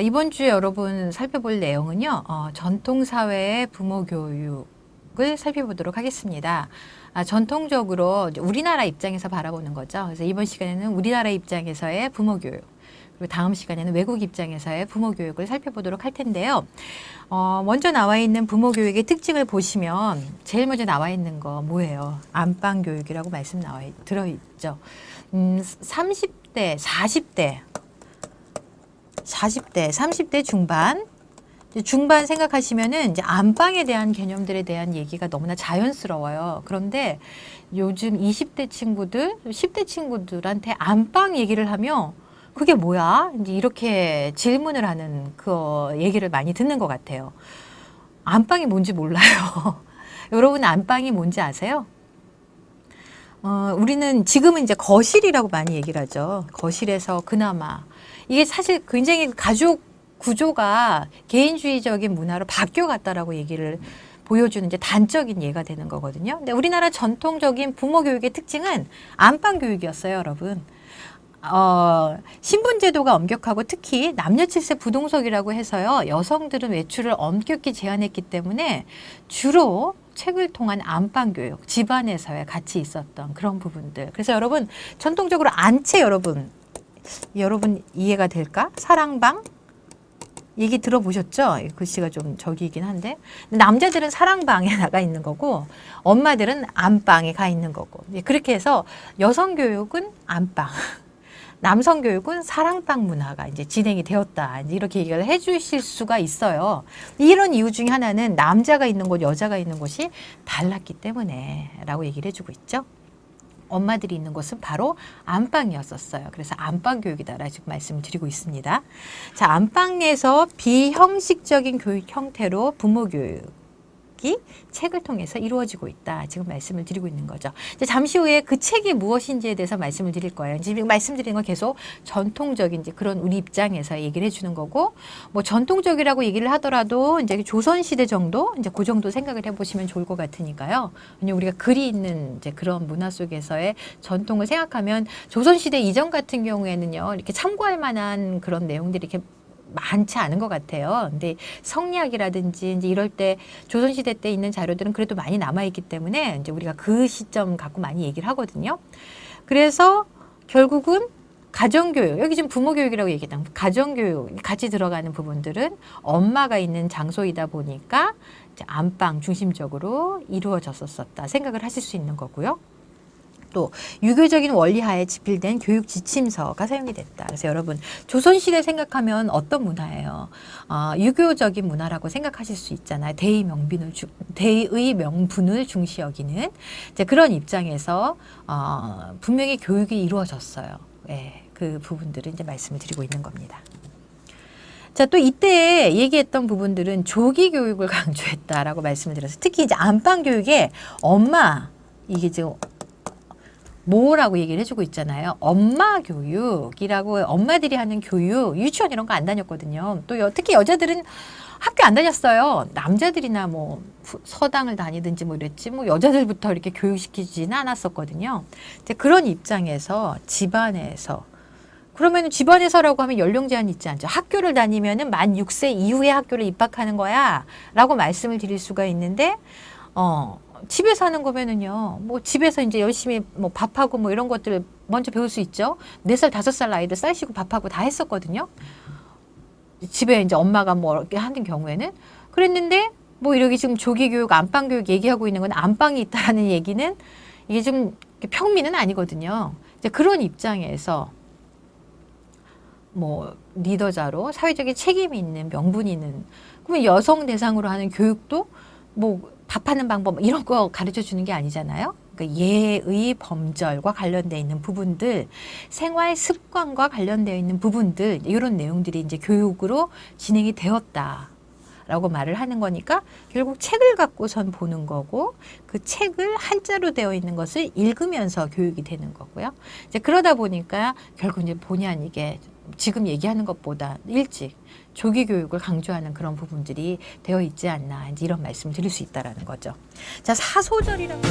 이번 주에 여러분 살펴볼 내용은요, 전통사회의 부모 교육을 살펴보도록 하겠습니다. 전통적으로 우리나라 입장에서 바라보는 거죠. 그래서 이번 시간에는 우리나라 입장에서의 부모 교육, 그리고 다음 시간에는 외국 입장에서의 부모 교육을 살펴보도록 할 텐데요. 먼저 나와 있는 부모 교육의 특징을 보시면 제일 먼저 나와 있는 거 뭐예요? 안방 교육이라고 말씀 들어있죠. 30대, 40대, 30대 중반 생각하시면은 이제 안방에 대한 개념들에 대한 얘기가 너무나 자연스러워요. 그런데 요즘 20대 친구들, 10대 친구들한테 안방 얘기를 하면 그게 뭐야? 이제 이렇게 질문을 하는 그 얘기를 많이 듣는 것 같아요. 안방이 뭔지 몰라요. 여러분 안방이 뭔지 아세요? 우리는 지금은 이제 거실이라고 많이 얘기를 하죠. 거실에서 그나마 이게 사실 굉장히 가족 구조가 개인주의적인 문화로 바뀌어갔다라고 얘기를 보여주는 이제 단적인 예가 되는 거거든요. 근데 우리나라 전통적인 부모 교육의 특징은 안방 교육이었어요, 여러분. 신분제도가 엄격하고 특히 남녀 7세 부동석이라고 해서요. 여성들은 외출을 엄격히 제한했기 때문에 주로 책을 통한 안방 교육, 집안에서의 같이 있었던 그런 부분들. 그래서 여러분 전통적으로 안채 여러분 이해가 될까? 사랑방 얘기 들어보셨죠? 글씨가 좀 저기이긴 한데 남자들은 사랑방에 나가 있는 거고 엄마들은 안방에 가 있는 거고 그렇게 해서 여성 교육은 안방 남성 교육은 사랑방 문화가 이제 진행이 되었다. 이렇게 얘기를 해 주실 수가 있어요. 이런 이유 중에 하나는 남자가 있는 곳, 여자가 있는 곳이 달랐기 때문에 라고 얘기를 해주고 있죠. 엄마들이 있는 곳은 바로 안방이었었어요. 그래서 안방 교육이다라고 지금 말씀을 드리고 있습니다. 자, 안방에서 비형식적인 교육 형태로 부모 교육이 책을 통해서 이루어지고 있다. 지금 말씀을 드리고 있는 거죠. 이제 잠시 후에 그 책이 무엇인지에 대해서 말씀을 드릴 거예요. 지금 말씀드리는 건 계속 전통적인 이제 그런 우리 입장에서 얘기를 해주는 거고, 뭐 전통적이라고 얘기를 하더라도 이제 조선시대 정도, 이제 그 정도 생각을 해보시면 좋을 것 같으니까요. 왜냐면 우리가 글이 있는 이제 그런 문화 속에서의 전통을 생각하면 조선시대 이전 같은 경우에는요, 이렇게 참고할 만한 그런 내용들이 이렇게 많지 않은 것 같아요. 근데 성리학이라든지 이제 이럴 때 조선시대 때 있는 자료들은 그래도 많이 남아있기 때문에 이제 우리가 그 시점 갖고 많이 얘기를 하거든요. 그래서 결국은 가정교육, 여기 지금 부모교육이라고 얘기했던 가정교육 같이 들어가는 부분들은 엄마가 있는 장소이다 보니까 이제 안방 중심적으로 이루어졌었다 생각을 하실 수 있는 거고요. 또 유교적인 원리하에 집필된 교육 지침서가 사용이 됐다. 그래서 여러분 조선시대 생각하면 어떤 문화예요? 유교적인 문화라고 생각하실 수 있잖아요. 대의 명분을 중시 여기는 이제 그런 입장에서 분명히 교육이 이루어졌어요. 예, 그 부분들을 이제 말씀을 드리고 있는 겁니다. 자, 또 이때 얘기했던 부분들은 조기 교육을 강조했다라고 말씀을 드렸어요. 특히 이제 안방 교육에 엄마 이게 지금 뭐라고 얘기를 해주고 있잖아요. 엄마 교육이라고 엄마들이 하는 교육, 유치원 이런 거 안 다녔거든요. 또 특히 여자들은 학교 안 다녔어요. 남자들이나 뭐 서당을 다니든지 뭐 이랬지 뭐 여자들부터 이렇게 교육시키지는 않았었거든요. 이제 그런 입장에서 집안에서 그러면 집안에서라고 하면 연령 제한이 있지 않죠. 학교를 다니면은 만 6세 이후에 학교를 입학하는 거야 라고 말씀을 드릴 수가 있는데 집에서 하는 거면은요, 뭐 집에서 이제 열심히 뭐 밥하고 뭐 이런 것들 먼저 배울 수 있죠. 4살, 5살 아이들 쌀 씻고 밥하고 다 했었거든요. 집에 이제 엄마가 뭐 이렇게 하는 경우에는. 그랬는데 뭐 이렇게 지금 조기교육, 안방교육 얘기하고 있는 건 안방이 있다라는 얘기는 이게 좀 평민은 아니거든요. 이제 그런 입장에서 뭐 리더자로 사회적인 책임이 있는 명분이 있는 그러면 여성 대상으로 하는 교육도 뭐 밥하는 방법 이런 거 가르쳐 주는 게 아니잖아요. 그러니까 예의 범절과 관련되어 있는 부분들, 생활 습관과 관련되어 있는 부분들 이런 내용들이 이제 교육으로 진행이 되었다라고 말을 하는 거니까 결국 책을 갖고선 보는 거고 그 책을 한자로 되어 있는 것을 읽으면서 교육이 되는 거고요. 이제 그러다 보니까 결국 이제 본의 아니게 지금 얘기하는 것보다 일찍 조기 교육을 강조하는 그런 부분들이 되어 있지 않나 이런 말씀을 드릴 수 있다라는 거죠. 자, 사소절이라고